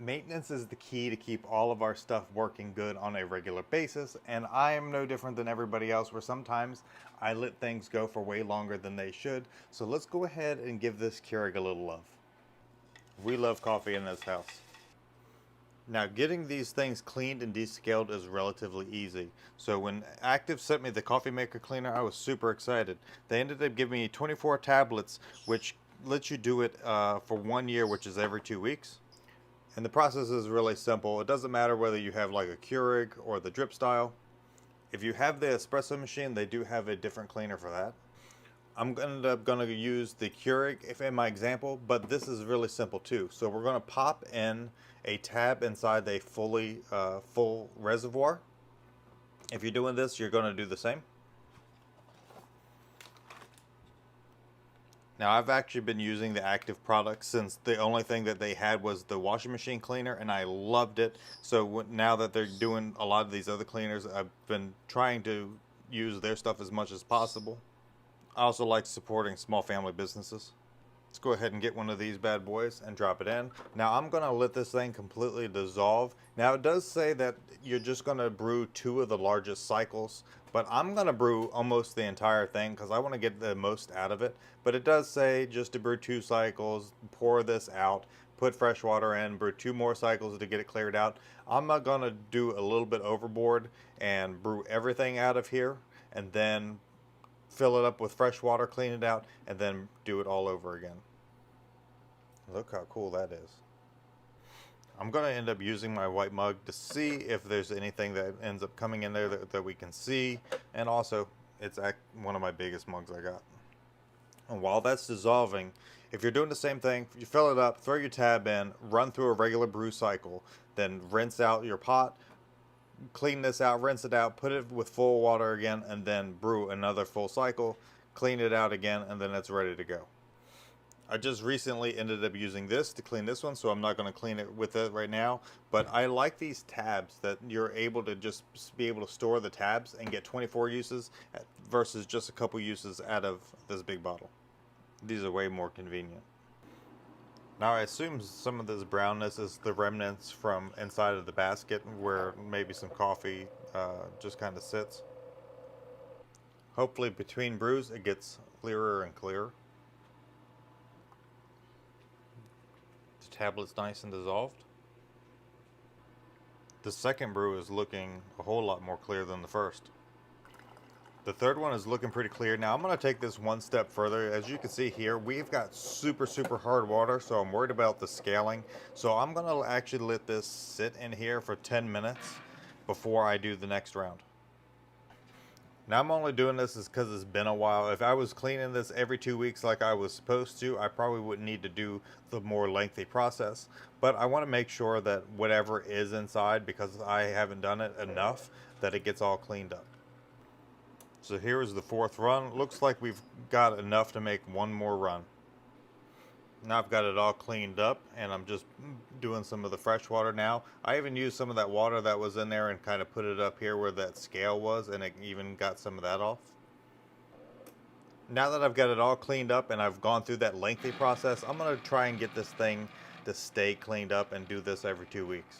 Maintenance is the key to keep all of our stuff working good on a regular basis, and I am no different than everybody else where sometimes I let things go for way longer than they should. So let's go ahead and give this Keurig a little love. We love coffee in this house. Now, getting these things cleaned and descaled is relatively easy. So when Active sent me the coffee maker cleaner, I was super excited. They ended up giving me 24 tablets, which lets you do it for 1 year, which is every 2 weeks. And the process is really simple. It doesn't matter whether you have like a Keurig or the drip style. If you have the espresso machine, they do have a different cleaner for that. I'm going to use the Keurig if in my example, but this is really simple too. So we're going to pop in a tab inside a full reservoir. If you're doing this, you're going to do the same. Now, I've actually been using the Active product since the only thing that they had was the washing machine cleaner, and I loved it. So now that they're doing a lot of these other cleaners, I've been trying to use their stuff as much as possible. I also like supporting small family businesses. Let's go ahead and get one of these bad boys and drop it in. Now I'm going to let this thing completely dissolve. Now it does say that you're just going to brew 2 of the largest cycles, but I'm going to brew almost the entire thing because I want to get the most out of it. But it does say just to brew 2 cycles, pour this out, put fresh water in, brew 2 more cycles to get it cleared out. I'm not going to do a little bit overboard and brew everything out of here and then fill it up with fresh water, clean it out, and then do it all over again. Look how cool that is. I'm going to end up using my white mug to see if there's anything that ends up coming in there that we can see. And also, it's one of my biggest mugs I got. And while that's dissolving, if you're doing the same thing, you fill it up, throw your tab in, run through a regular brew cycle, then rinse out your pot, clean this out, rinse it out, put it with full water again, and then brew another full cycle, clean it out again, and then it's ready to go. I just recently ended up using this to clean this one, so I'm not going to clean it with it right now, but I like these tabs that you're able to just be able to store the tabs and get 24 uses versus just a couple uses out of this big bottle. These are way more convenient. Now I assume some of this brownness is the remnants from inside of the basket where maybe some coffee just kind of sits. Hopefully between brews it gets clearer and clearer. The tablet's nice and dissolved. The second brew is looking a whole lot more clear than the first. The third one is looking pretty clear. Now I'm going to take this one step further. As you can see here, we've got super hard water, so I'm worried about the scaling. So I'm going to actually let this sit in here for 10 minutes before I do the next round. Now I'm only doing this because it's been a while. If I was cleaning this every 2 weeks like I was supposed to, I probably wouldn't need to do the more lengthy process. But I want to make sure that whatever is inside, because I haven't done it enough, that it gets all cleaned up. So here is the 4th run. Looks like we've got enough to make one more run. Now I've got it all cleaned up and I'm just doing some of the fresh water now. I even used some of that water that was in there and kind of put it up here where that scale was, and it even got some of that off. Now that I've got it all cleaned up and I've gone through that lengthy process, I'm going to try and get this thing to stay cleaned up and do this every 2 weeks.